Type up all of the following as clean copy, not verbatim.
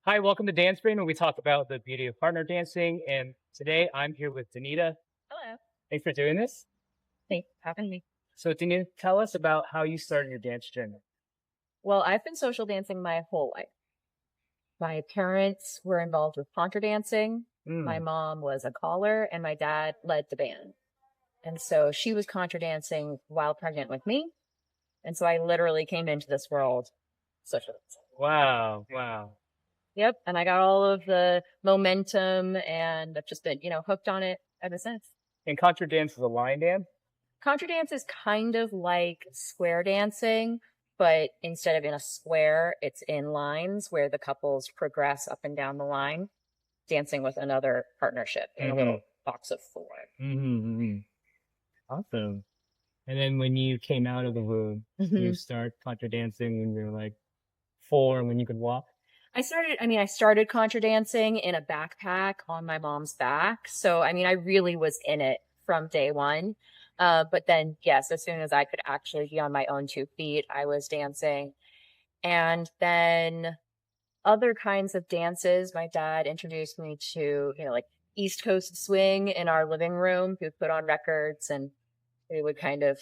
Hi, welcome to Dance Brain, where we talk about the beauty of partner dancing. And today I'm here with Danita. Hello. Thanks for doing this. Thanks for having me. So, Danita, tell us about how you started your dance journey. Well, I've been social dancing my whole life. My parents were involved with Contra dancing. My Mm, mom was a caller, and my dad led the band. And so she was Contra dancing while pregnant with me. And so I literally came into this world social dancing. wow, wow. Yep. And I got all of the momentum and I've just been, hooked on it ever since. And contra dance is a line dance. Contra dance is kind of like square dancing, but instead of in a square, it's in lines where the couples progress up and down the line, dancing with another partnership in a Mm-hmm. little box of four. Mm-hmm. Awesome. And then when you came out of the womb, you hmm start contra dancing when you're like 4 and when you could walk. I started contra dancing in a backpack on my mom's back. So, I really was in it from day one. But then, yes, as soon as I could actually be on my own 2 feet, I was dancing. And then other kinds of dances. My dad introduced me to, like East Coast swing in our living room. He would put on records and we would kind of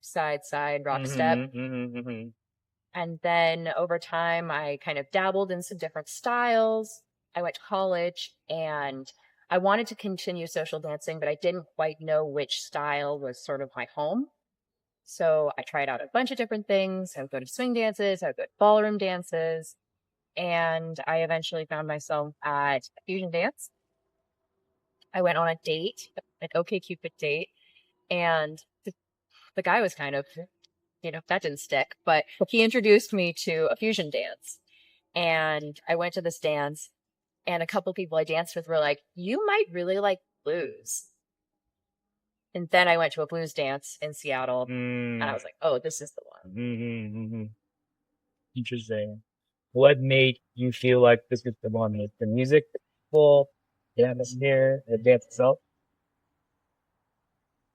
side rock step. Mm-hmm. Mm-hmm. And then over time, I kind of dabbled in some different styles. I went to college and I wanted to continue social dancing, but I didn't quite know which style was sort of my home. So I tried out a bunch of different things. I would go to swing dances, I would go to ballroom dances, and I eventually found myself at a fusion dance. I went on a date, an OkCupid date, and the guy was kind of, that didn't stick, but he introduced me to a fusion dance. And I went to this dance, and a couple people I danced with were like, "You might really like blues." And then I went to a blues dance in Seattle, and I Mm-hmm. was like, "Oh, this is the one." Mm-hmm. Interesting. What made you feel like this is the one? Like the music, the people, the atmosphere, the dance itself?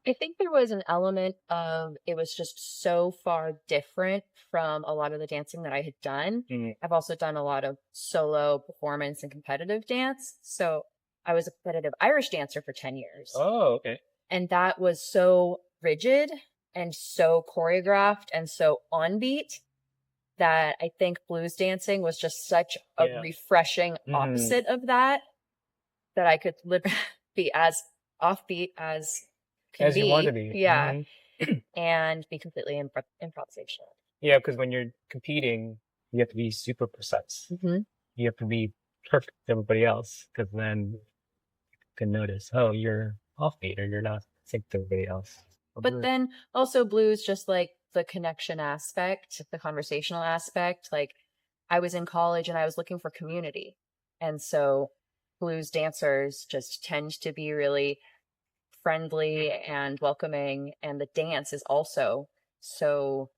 I think there was an element of it was just so far different from a lot of the dancing that I had done. Mm. I've also done a lot of solo performance and competitive dance. So I was a competitive Irish dancer for 10 years. Oh, okay. And that was so rigid and so choreographed and so on beat that I think blues dancing was just such a Yeah. refreshing Hmm. opposite of that I could be as offbeat as can As you want to be. be. Yeah. Hmm. And be completely improvisational. Yeah, because when you're competing, you have to be super precise. hmm You have to be perfect to everybody else, because then you can notice, oh, you're offbeat or you're not sync to everybody else. But then also blues, just like the connection aspect, the conversational aspect. Like I was in college and I was looking for community. And so blues dancers just tend to be really friendly and welcoming. And the dance is also so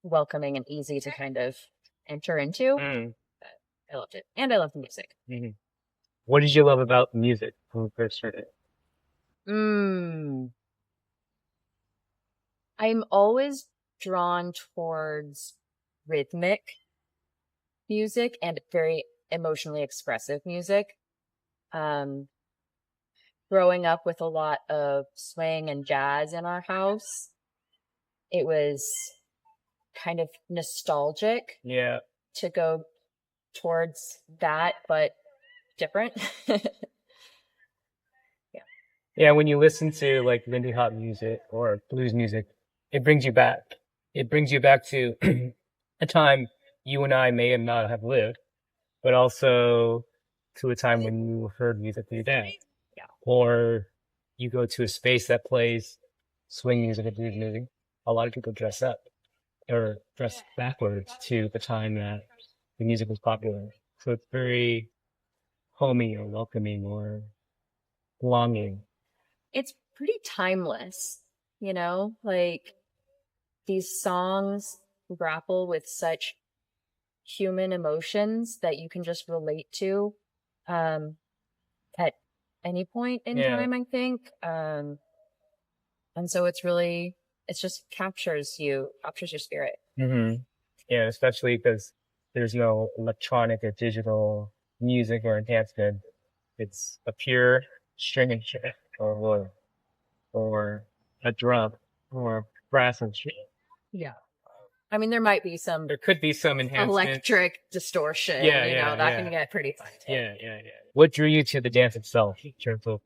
welcoming and easy to kind of enter into. Mm. I loved it. And I love the music. Hmm. What did you love about music when you first heard it? Mm. I'm always drawn towards rhythmic music and very emotionally expressive music. Um, Growing up with a lot of swing and jazz in our house, it was kind of nostalgic Yeah. to go towards that, but different. Yeah. Yeah, when you listen to like Lindy Hop music or blues music, it brings you back. It brings you back to a time you and I may have not have lived, but also to a time when you heard music with your dad, Yeah. or you go to a space that plays swing music or blues music. A lot of people dress up or dress backwards to the time that the music was popular. So it's very homey or welcoming or longing. It's pretty timeless, like these songs grapple with such human emotions that you can just relate to um, at any point in Yeah. time, I think. And so it's just captures your spirit. Hmm. Yeah, especially because there's no electronic or digital music or enhancement. It's a pure string and shift or wood or a drum or brass and shit. Yeah. I mean, there might be some There could be some enhancements. electric distortion, Yeah, that can get pretty fun too. Yeah. What drew you to the dance itself in terms of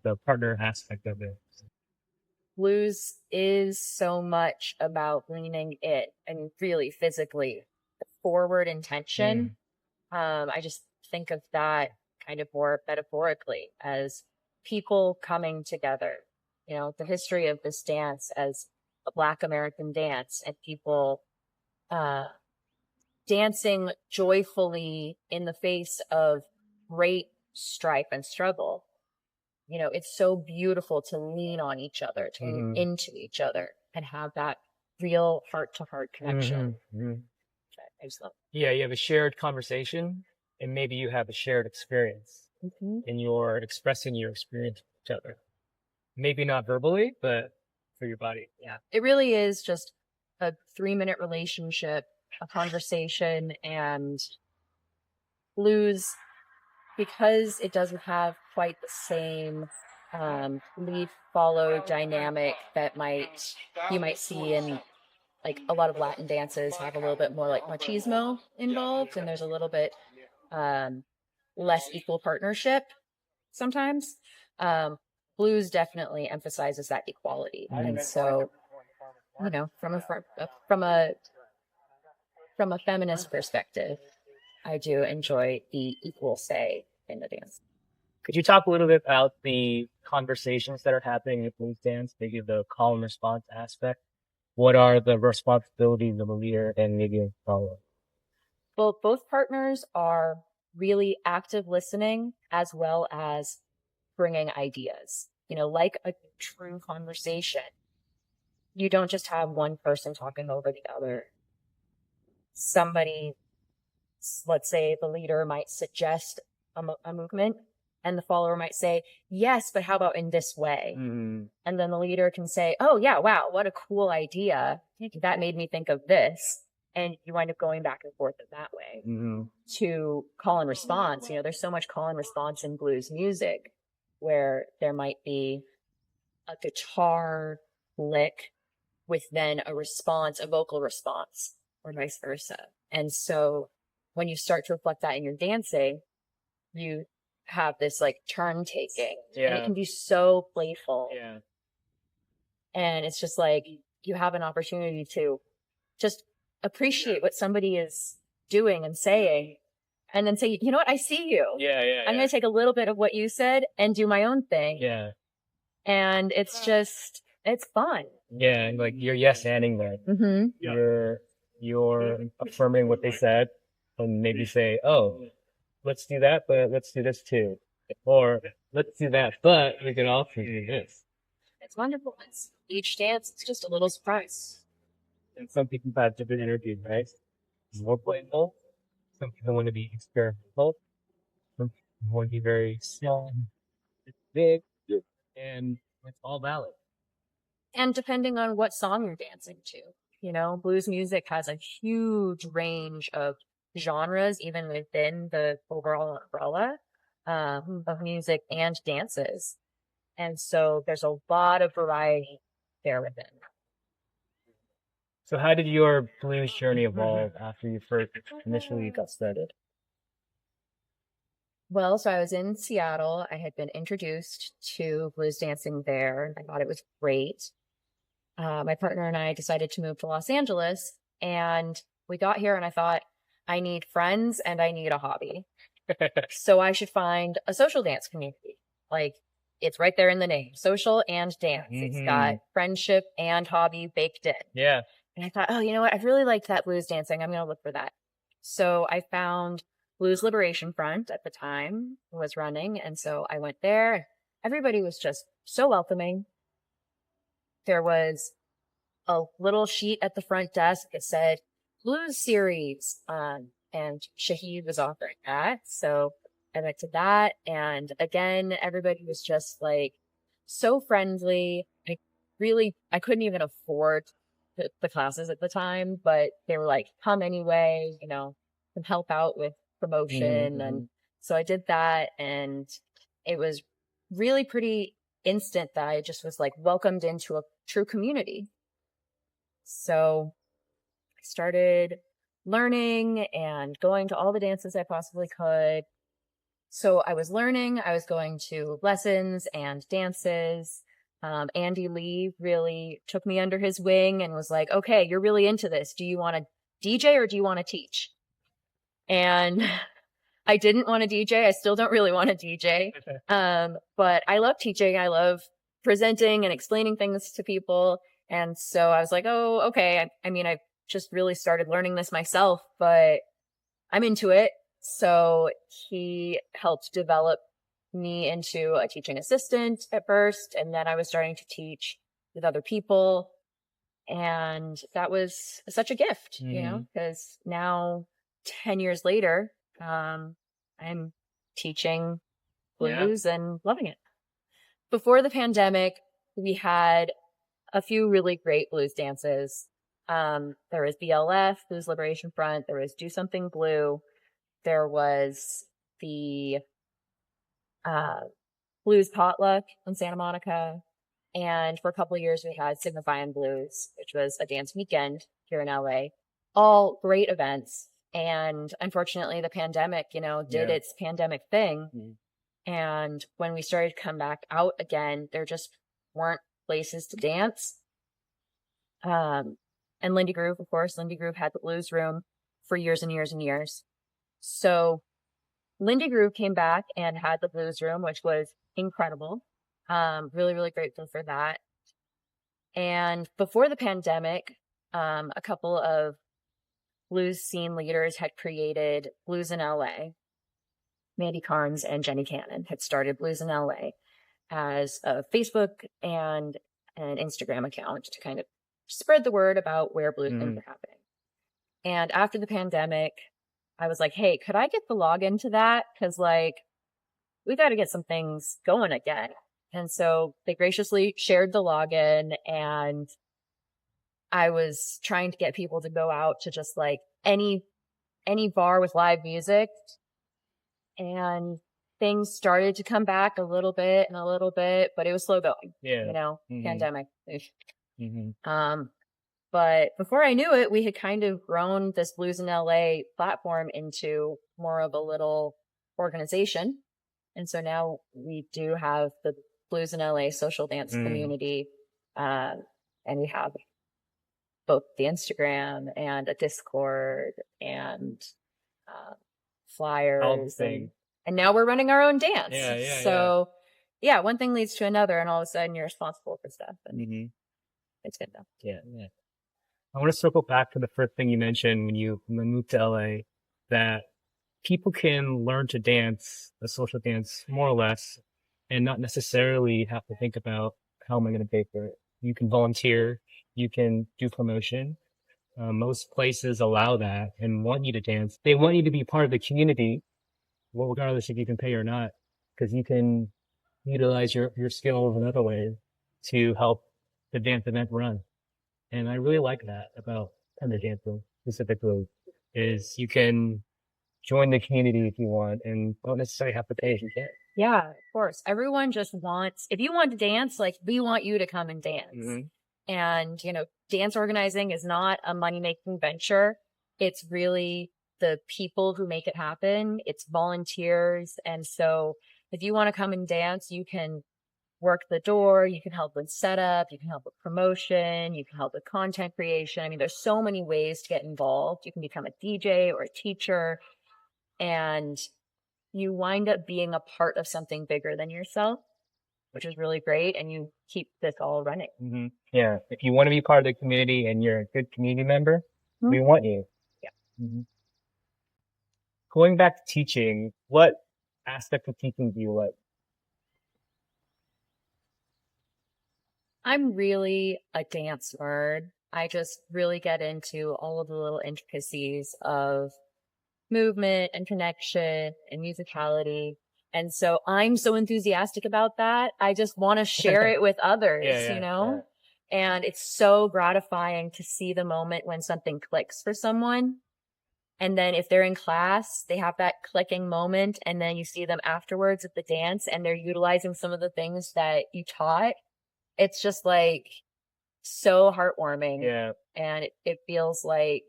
the partner aspect of it? Blues is so much about leaning it and really physically forward intention. I just think of that kind of more metaphorically as people coming together. The history of this dance as a Black American dance and people uh, dancing joyfully in the face of great strife and struggle. It's so beautiful to lean on each other, to lean into each other and have that real heart to heart connection. I just love. Yeah, you have a shared conversation and maybe you have a shared experience and you're expressing your experience with each other. Maybe not verbally, but for your body. Yeah. It really is just a 3-minute relationship, a conversation, and blues, because it doesn't have quite the same lead follow dynamic that you might see in like a lot of Latin dances have a little bit more like machismo involved, and there's a little bit less equal partnership sometimes. Blues definitely emphasizes that equality, and so from a feminist perspective, I do enjoy the equal say in the dance. Could you talk a little bit about the conversations that are happening in blues dance, maybe the call and response aspect? What are the responsibilities of a leader and maybe a follower? Well, both partners are really active listening as well as bringing ideas. Like a true conversation. You don't just have one person talking over the other. Somebody, let's say the leader might suggest a movement and the follower might say, yes, but how about in this way? And then the leader can say, oh yeah, wow, what a cool idea. That made me think of this. And you wind up going back and forth in that way to call and response. There's so much call and response in blues music where there might be a guitar lick with then a response, a vocal response, or vice versa. And so when you start to reflect that in your dancing, you have this like turn taking. Yeah. And it can be so playful. Yeah. And it's just like you have an opportunity to just appreciate what somebody is doing and saying, and then say, you know what, I see you. I'm going to take a little bit of what you said and do my own thing. Yeah. And it's fun. Yeah, and like you're yes-anding that. You're affirming what they said, and maybe say, "Oh, let's do that, but let's do this too," or "Let's do that, but we could also do this." It's wonderful. Each dance, it's just a little surprise. And some people have different energies, right? More playful. Some people want to be experimental. Some people want to be very small, big, and it's all valid. And depending on what song you're dancing to, blues music has a huge range of genres, even within the overall umbrella of music and dances. And so there's a lot of variety there within. So how did your blues journey evolve after you first initially got started? Well, so I was in Seattle. I had been introduced to blues dancing there, and I thought it was great. My partner and I decided to move to Los Angeles, and we got here and I thought, I need friends and I need a hobby. So I should find a social dance community. Like, it's right there in the name, social and dance. It's got friendship and hobby baked in. Yeah. And I thought, oh, you know what? I really liked that blues dancing. I'm going to look for that. So I found Blues Liberation Front at the time was running. And so I went there. Everybody was just so welcoming. There was a little sheet at the front desk that said blues series. And Shahid was offering that. So I went to that. And again, everybody was just like so friendly. I couldn't even afford the classes at the time, but they were like, come anyway, and help out with promotion. And so I did that, and it was really pretty instant that I just was like welcomed into a true community. So I started learning and going to all the dances I possibly could. So I was learning, I was going to lessons and dances. Andy Lee really took me under his wing and was like, okay, you're really into this. Do you want to DJ or do you want to teach? And I didn't want to DJ. I still don't really want to DJ. But I love teaching. I love presenting and explaining things to people. And so I was like, oh, okay. I mean, I've just really started learning this myself, but I'm into it. So he helped develop me into a teaching assistant at first. And then I was starting to teach with other people. And that was such a gift, you know, because now 10 years later, I'm teaching blues and loving it. Before the pandemic, we had a few really great blues dances. There was BLF, Blues Liberation Front. There was Do Something Blue. There was the Blues Potluck in Santa Monica. And for a couple of years, we had Signifying Blues, which was a dance weekend here in LA. All great events. And unfortunately, the pandemic, you know, did its pandemic thing. And when we started to come back out again, there just weren't places to dance. And Lindy Groove, of course, Lindy Groove had the blues room for years and years and years. So Lindy Groove came back and had the blues room, which was incredible. Really, really grateful for that. And before the pandemic, a couple of blues scene leaders had created Blues in LA. Mandy Carnes and Jenny Cannon had started Blues in LA as a Facebook and an Instagram account to kind of spread the word about where blues things were happening. And after the pandemic, I was like, hey, could I get the login to that? Because, like, we got to get some things going again. And so they graciously shared the login, and I was trying to get people to go out to just like any bar with live music, and things started to come back a little bit, but it was slow going. You know, pandemic. But before I knew it, we had kind of grown this Blues in LA platform into more of a little organization. And so now we do have the Blues in LA social dance community. And we have both the Instagram and a Discord and flyers. And now we're running our own dance. So yeah, one thing leads to another, and all of a sudden you're responsible for stuff. And it's good though. Yeah. I want to circle back to the first thing you mentioned when you moved to LA, that people can learn to dance, a social dance, more or less, and not necessarily have to think about how am I going to pay for it. You can volunteer, you can do promotion. Most places allow that and want you to dance. They want you to be part of the community, well, regardless if you can pay or not, because you can utilize your skills in other ways to help the dance event run. And I really like that about tender dancing specifically, is you can join the community if you want and don't necessarily have to pay if you can. Yeah, of course. Everyone just wants, if you want to dance, like, we want you to come and dance. And, you know, dance organizing is not a money-making venture. It's really the people who make it happen. It's volunteers. And so if you want to come and dance, you can work the door, you can help with setup, you can help with promotion, you can help with content creation. I mean, there's so many ways to get involved. You can become a DJ or a teacher, and you wind up being a part of something bigger than yourself, which is really great. And you keep this all running. Yeah. If you want to be part of the community and you're a good community member, we want you. Yeah. Going back to teaching, what aspect of teaching do you like? I'm really a dance nerd. I just really get into all of the little intricacies of movement and connection and musicality. And so I'm so enthusiastic about that. I just want to share it with others, you know? And it's so gratifying to see the moment when something clicks for someone. And then if they're in class, they have that clicking moment, and then you see them afterwards at the dance and they're utilizing some of the things that you taught. It's just like so heartwarming. Yeah. And it feels like,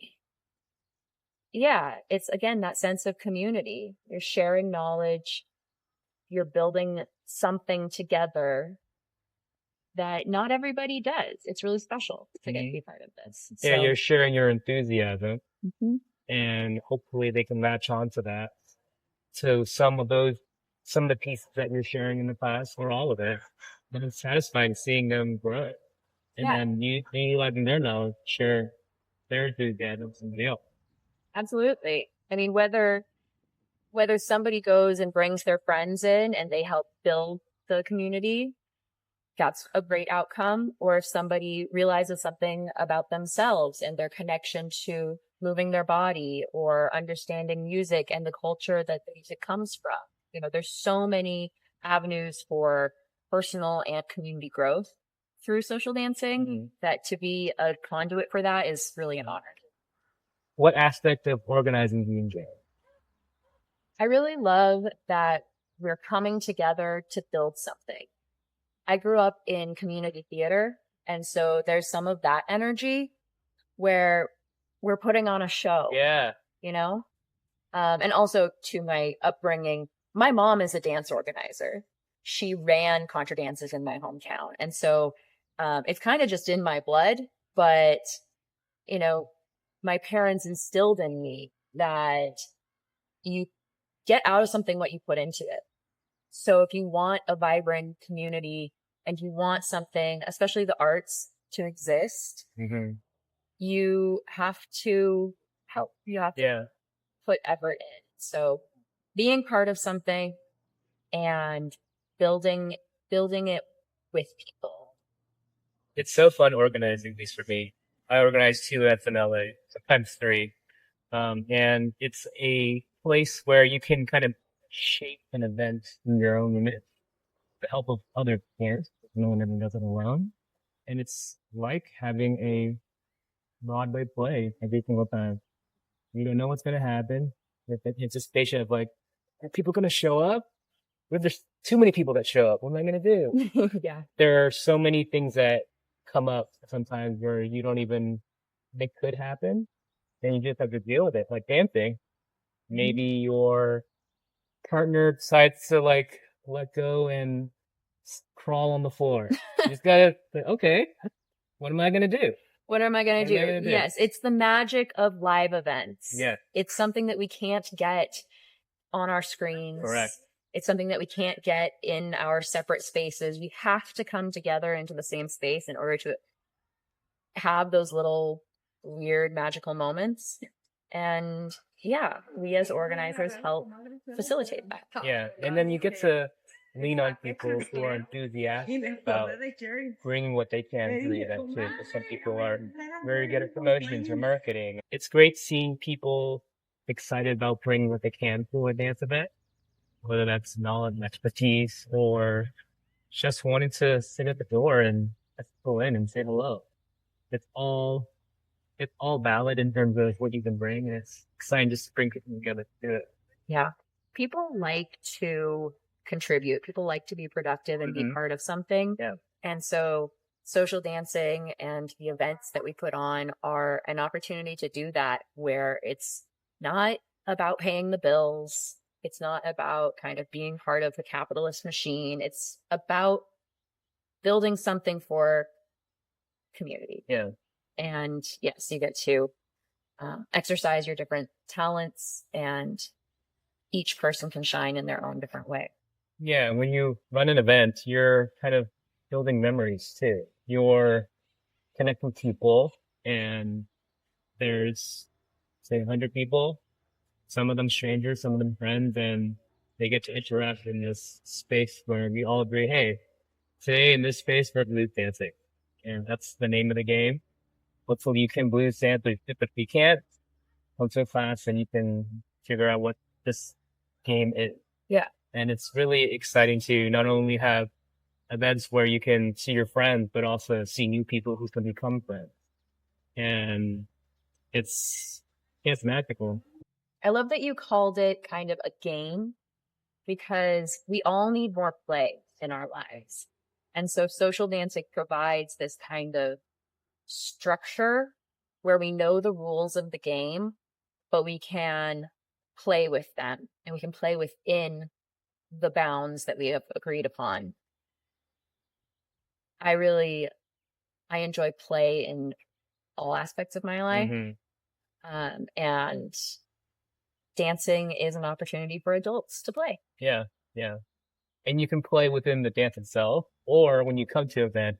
yeah, it's again that sense of community. You're sharing knowledge, you're building something together that not everybody does. It's really special to get to be part of this. Yeah, So, you're sharing your enthusiasm, mhm. and hopefully they can latch on to that. So some of the pieces that you're sharing in the class, or all of it, but it's satisfying seeing them grow. And Yeah, then you letting their knowledge share their enthusiasm with somebody else. absolutely. I mean, whether somebody goes and brings their friends in and they help build the community, that's a great outcome. Or if somebody realizes something about themselves and their connection to moving their body or understanding music and the culture that the music comes from. You know, there's so many avenues for personal and community growth through social dancing that to be a conduit for that is really an honor. What aspect of organizing do you enjoy? I really love that we're coming together to build something. I grew up in community theater, and so there's some of that energy where we're putting on a show, Yeah. you know? And also to my upbringing, my mom is a dance organizer. She ran Contra dances in my hometown. And so it's kind of just in my blood, but, you know, my parents instilled in me that you get out of something what you put into it. So if you want a vibrant community and you want something, especially the arts, to exist, you have to help. You have to put effort in. So being part of something and building it with people. It's so fun organizing these for me. I organize 2 events in LA, sometimes 3. And it's a place where you can kind of shape an event in your own limit, with the help of other peers. No one ever does it alone. And it's like having a Broadway play every single time. You don't know what's going to happen. With the anticipation of like, are people going to show up? What if there's too many people that show up? What am I going to do? Yeah. There are so many things that come up sometimes where you don't even think could happen. Then you just have to deal with it. Like dancing, maybe your partner decides to like let go and crawl on the floor. You just gotta say, okay, what am I gonna do? What am I going What to am I do? gonna do? Yes, it's the magic of live events. Yeah. It's something that we can't get on our screens. Correct. It's something that we can't get in our separate spaces. We have to come together into the same space in order to have those little weird magical moments. And yeah, we as organizers help facilitate that. Yeah, and then you get to lean on people who are enthusiastic about bringing what they can to the event too. Because some people are very good at promotions or marketing. It's great seeing people excited about bringing what they can to a dance event, whether that's knowledge and expertise or just wanting to sit at the door and let people in and say hello. It's all valid in terms of what you can bring, and it's exciting just to bring people together to do it. Yeah. People like to contribute. People like to be productive and be part of something. Yeah. And so social dancing and the events that we put on are an opportunity to do that, where it's not about paying the bills. It's not about kind of being part of the capitalist machine. It's about building something for community. Yeah. And yes, you get to exercise your different talents, and each person can shine in their own different way. Yeah, when you run an event, you're kind of building memories too. You're connecting people, and there's, say, 100 people, some of them strangers, some of them friends, and they get to interact in this space where we all agree, hey, today in this space we're blues dancing. And that's the name of the game. Hopefully you can blues dance, but if you can't, come to a class and you can figure out what this game is. Yeah. And it's really exciting to not only have events where you can see your friends, but also see new people who can become friends. And it's magical. I love that you called it kind of a game because we all need more play in our lives. And so social dancing provides this kind of structure where we know the rules of the game, but we can play with them and we can play within the bounds that we have agreed upon. I really I enjoy play in all aspects of my life. Hmm. And dancing is an opportunity for adults to play. Yeah, yeah. And you can play within the dance itself, or when you come to an event,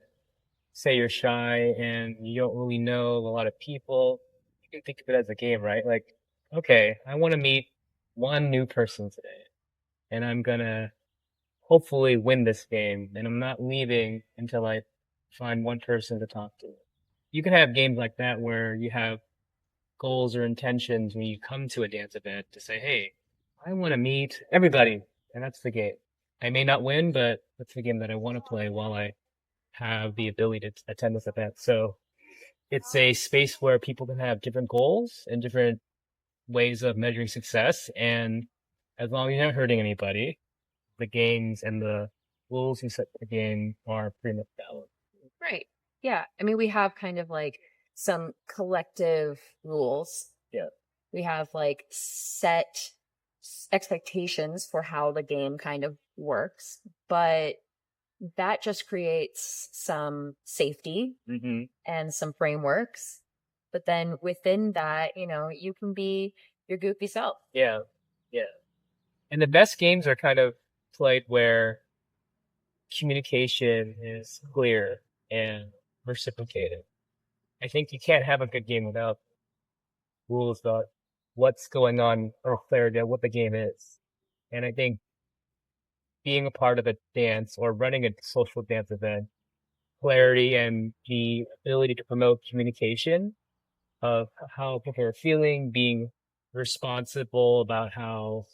say you're shy and you don't really know a lot of people, you can think of it as a game, right? Like, okay, I want to meet one new person today, and I'm gonna hopefully win this game, and I'm not leaving until I find one person to talk to. You can have games like that where you have goals or intentions when you come to a dance event to say, hey, I want to meet everybody. And that's the game. I may not win, but that's the game that I want to play while I have the ability to attend this event. So it's a space where people can have different goals and different ways of measuring success. And as long as you're not hurting anybody, the games and the rules you set for the game are pretty much valid. Right. Yeah. I mean, we have kind of like some collective rules. Yeah. We have like set expectations for how the game kind of works, but that just creates some safety Mm-hmm. and some frameworks. But then within that, you can be your goofy self. Yeah. Yeah. And the best games are kind of played where communication is clear and reciprocated. I think you can't have a good game without rules about what's going on or clarity of what the game is. And I think being a part of a dance or running a social dance event, clarity and the ability to promote communication of how people are feeling, being responsible about how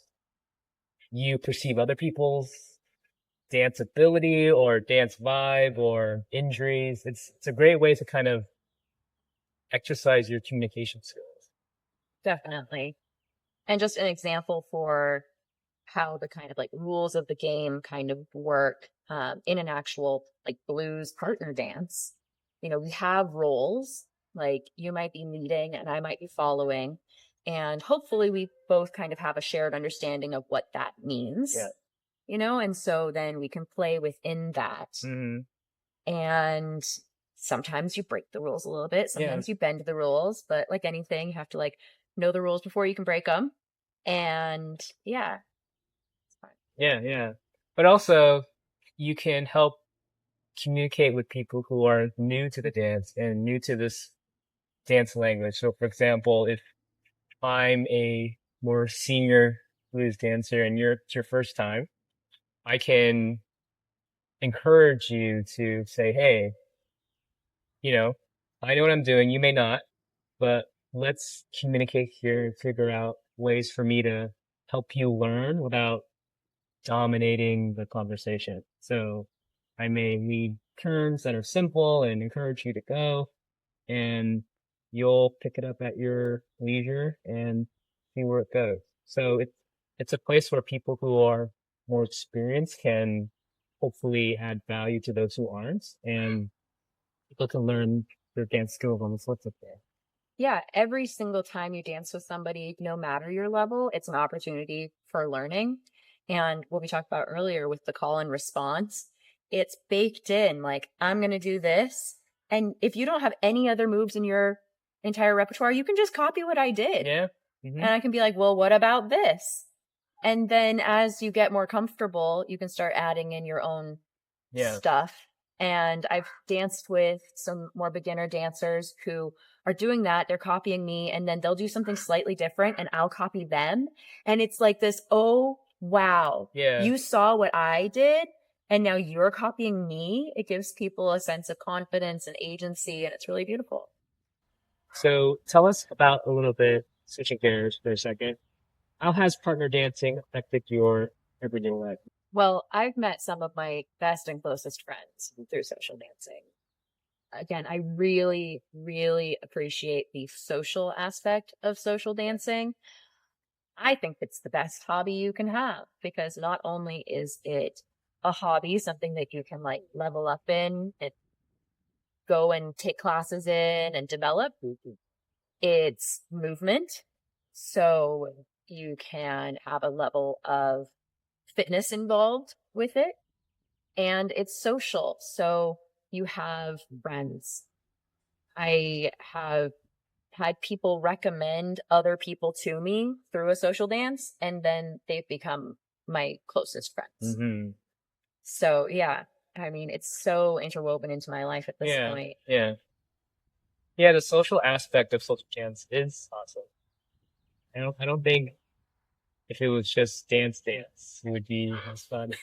you perceive other people's dance ability or dance vibe or injuries. It's a great way to kind of exercise your communication skills. Definitely. And just an example for how the kind of like rules of the game kind of work in an actual like blues partner dance. We have roles, like you might be leading and I might be following. And hopefully we both kind of have a shared understanding of what that means, Yeah. and so then we can play within that. Mm-hmm. And sometimes you break the rules a little bit, Yeah. sometimes you bend the rules, but like anything, you have to like know the rules before you can break them. And yeah, it's fine. Yeah. Yeah. But also, you can help communicate with people who are new to the dance and new to this dance language. So, for example, if I'm a more senior blues dancer and it's your first time, I can encourage you to say, hey, you know, I know what I'm doing. You may not, but let's communicate here and figure out ways for me to help you learn without dominating the conversation. So I may lead turns that are simple and encourage you to go, and you'll pick it up at your leisure and see where it goes. So it's a place where people who are more experienced can hopefully add value to those who aren't, and people can learn their dance skills on the flip of there. Yeah, every single time you dance with somebody, no matter your level, it's an opportunity for learning. And what we talked about earlier with the call and response, it's baked in. Like, I'm going to do this. And if you don't have any other moves in your entire repertoire, you can just copy what I did. Yeah. Mm-hmm. And I can be like, well, what about this? And then as you get more comfortable, you can start adding in your own stuff. And I've danced with some more beginner dancers who are doing that. They're copying me and then they'll do something slightly different and I'll copy them. And it's like this, oh, wow. Yeah. You saw what I did and now you're copying me. It gives people a sense of confidence and agency and it's really beautiful. So tell us about a little bit, switching gears for a second. How has partner dancing affected your everyday life? Well, I've met some of my best and closest friends through social dancing. Again, I really, really appreciate the social aspect of social dancing. I think it's the best hobby you can have because not only is it a hobby, something that you can like level up in and go and take classes in and develop, it's movement. So you can have a level of fitness involved with it, and it's social. So you have friends. I have had people recommend other people to me through a social dance, and then they've become my closest friends. Mm-hmm. So yeah, I mean, it's so interwoven into my life at this Yeah, point. yeah, yeah. The social aspect of social dance is awesome. I don't think if it was just dance, it would be as fun.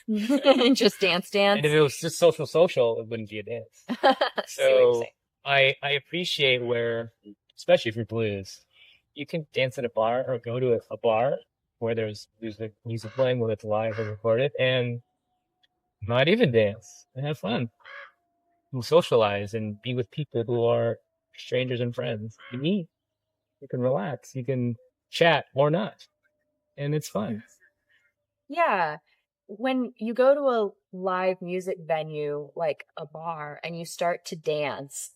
Just dance, And if dance. it was just social, it wouldn't be a dance. See what you're So saying. I appreciate where, especially for blues, you can dance at a bar or go to a bar where there's music playing, whether it's live or recorded, and not even dance and have fun. You socialize and be with people who are strangers and friends. You meet, you can relax, you can chat or not, and it's fun. Yeah. When you go to a live music venue like a bar and you start to dance,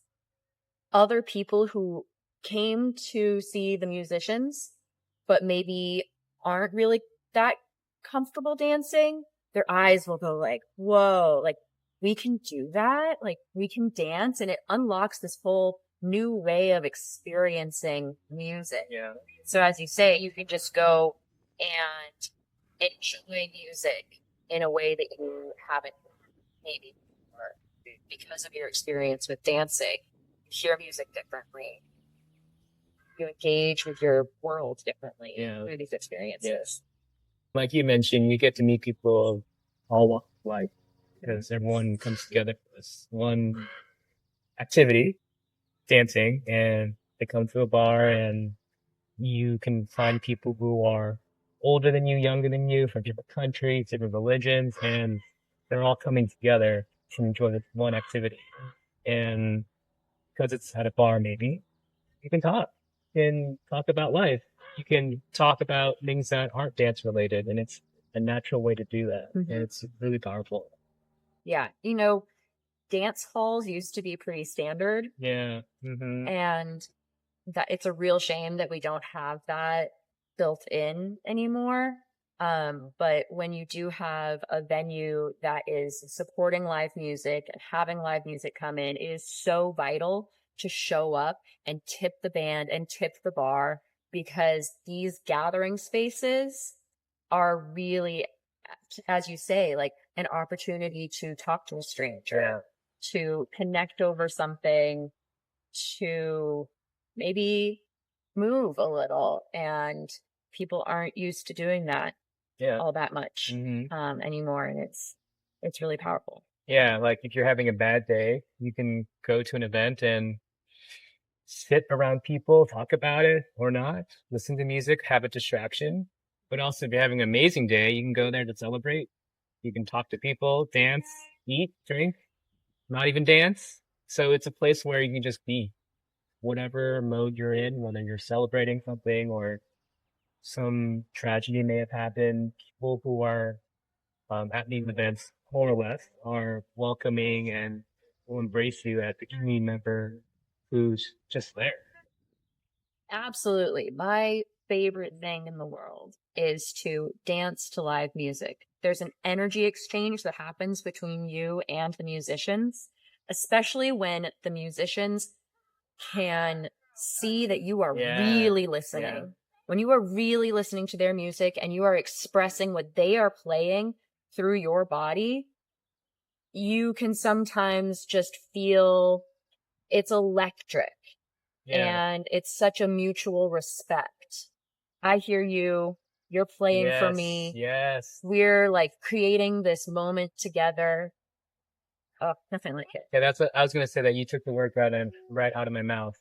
other people who came to see the musicians, but maybe aren't really that comfortable dancing, their eyes will go like, whoa, like we can do that. Like we can dance, and it unlocks this whole new way of experiencing music. Yeah. So as you say, you can just go and enjoy music in a way that you haven't maybe before because of your experience with dancing. You hear music differently. You engage with your world differently through these experiences. Yes. Like you mentioned, you get to meet people of all walks of life because everyone comes together for this one activity, dancing, and they come to a bar and you can find people who are older than you, younger than you, from different countries, different religions, and they're all coming together to enjoy this one activity. And because it's at a bar, maybe you can talk. You can talk about life. You can talk about things that aren't dance related, and it's a natural way to do that. And it's really powerful. Yeah. Dance halls used to be pretty standard, Yeah. Mm-hmm. and that it's a real shame that we don't have that built in anymore. But when you do have a venue that is supporting live music and having live music come in, it is so vital to show up and tip the band and tip the bar, because these gathering spaces are really, as you say, like an opportunity to talk to a stranger, to connect over something, to maybe move a little. And people aren't used to doing that all that much anymore. And it's really powerful. Yeah, like if you're having a bad day, you can go to an event and sit around people, talk about it or not, listen to music, have a distraction. But also, if you're having an amazing day, you can go there to celebrate. You can talk to people, dance, eat, drink, not even dance. So it's a place where you can just be whatever mode you're in, whether you're celebrating something or some tragedy may have happened. People who are at these events, more or less, are welcoming and will embrace you as a community member who's just there. Absolutely. My favorite thing in the world is to dance to live music. There's an energy exchange that happens between you and the musicians, especially when the musicians can see that you are really listening. Yeah. When you are really listening to their music and you are expressing what they are playing through your body, you can sometimes just feel it's electric. And it's such a mutual respect. I hear you. You're playing for me. Yes. We're like creating this moment together. Oh, nothing like it. Yeah, that's what I was gonna say. That you took the word right out of my mouth.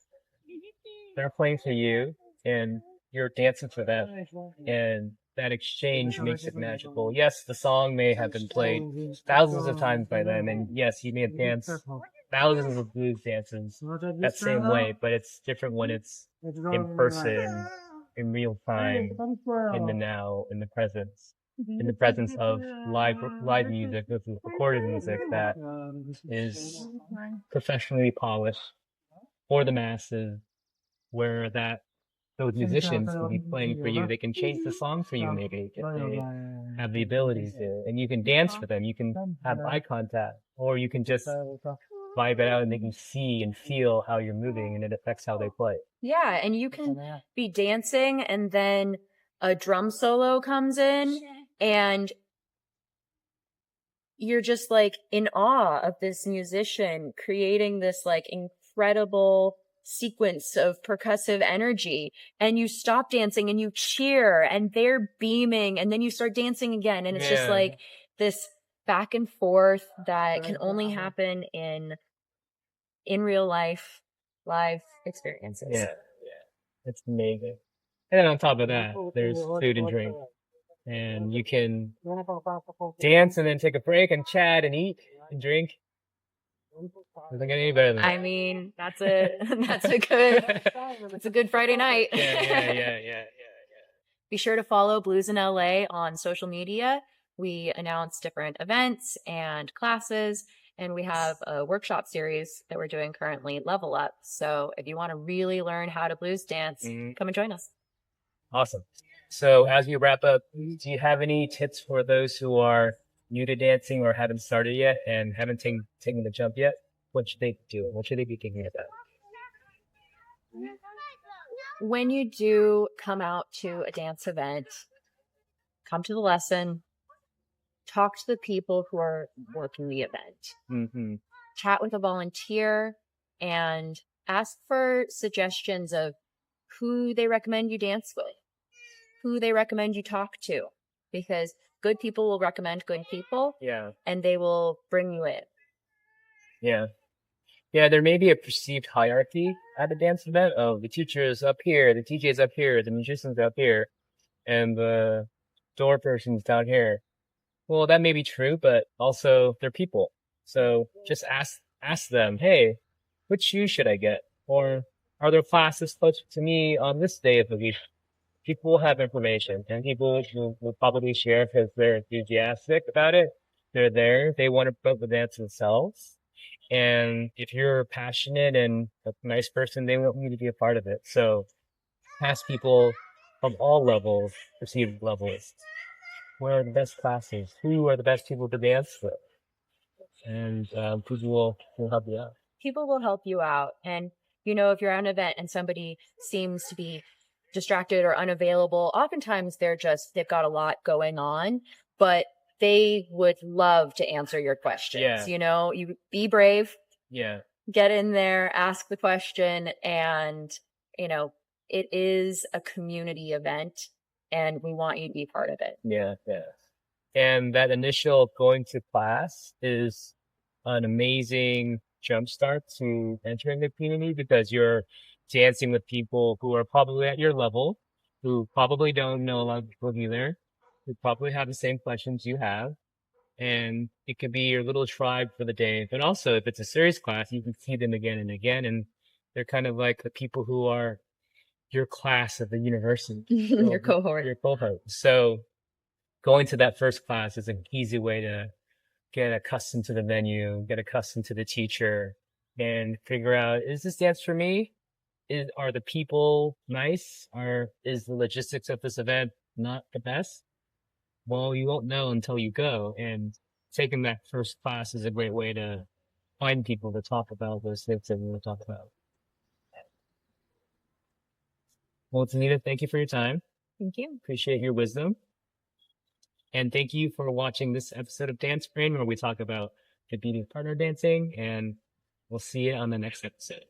They're playing for you, and you're dancing for them, and that exchange makes it magical. Yes, the song may have been played thousands of times by them, and yes, you may have danced thousands of blues dances that same way, but it's different when it's in person in real time, in the now, in the presence of live music, this is recorded music that is professionally polished for the masses, where those musicians can be playing for you. They can change the song for you, maybe, if they have the ability to. And you can dance for them. You can have eye contact, or you can just vibe it out and they can see and feel how you're moving, and it affects how they play. Yeah, and you can be dancing and then a drum solo comes in and you're just like in awe of this musician creating this like incredible sequence of percussive energy, and you stop dancing and you cheer and they're beaming and then you start dancing again, and it's just like this back and forth that can only happen in real life live experiences. Yeah, it's amazing. And then on top of that, there's food and drink, and you can dance and then take a break and chat and eat and drink. Doesn't get any better than that. I mean, that's a good Friday night. Yeah. Be sure to follow Blues in LA on social media. We announce different events and classes, and we have a workshop series that we're doing currently, Level Up. So if you want to really learn how to blues dance, come and join us. Awesome. So as we wrap up, do you have any tips for those who are new to dancing or haven't started yet and haven't taken the jump yet? What should they do? What should they be thinking about? When you do come out to a dance event, come to the lesson, talk to the people who are working the event, chat with a volunteer, and ask for suggestions of who they recommend you dance with, who they recommend you talk to, because good people will recommend good people. Yeah. And they will bring you in. Yeah. Yeah, there may be a perceived hierarchy at a dance event of the teacher is up here, the DJ is up here, the musician's up here, and the door person's down here. Well, that may be true, but also they're people. So just ask them, hey, which shoe should I get? Or are there classes closer to me on this day of the week? People will have information, and people will probably share because they're enthusiastic about it. They're there. They want to promote the dance themselves. And if you're passionate and a nice person, they want you to be a part of it. So ask people of all levels, perceived levels, where are the best classes? Who are the best people to dance with? And people will help you out. People will help you out. And, you know, if you're at an event and somebody seems to be distracted or unavailable, oftentimes they've got a lot going on, but they would love to answer your questions. Yeah. You know, you be brave. Yeah. Get in there, ask the question, and, you know, it is a community event and we want you to be part of it. Yeah. And that initial going to class is an amazing jumpstart to entering the community, because you're dancing with people who are probably at your level, who probably don't know a lot of people either, who probably have the same questions you have. And it could be your little tribe for the day. But also, if it's a serious class, you can see them again and again. And they're kind of like the people who are your class of the university. Your cohort. Your cohort. So going to that first class is an easy way to get accustomed to the venue, get accustomed to the teacher, and figure out, is this dance for me? Are the people nice? Is the logistics of this event not the best? Well, you won't know until you go, and taking that first class is a great way to find people to talk about those things that we want to talk about. Well, Danita, thank you for your time. Thank you. Appreciate your wisdom. And thank you for watching this episode of Dance Brain, where we talk about the beauty of partner dancing, and we'll see you on the next episode.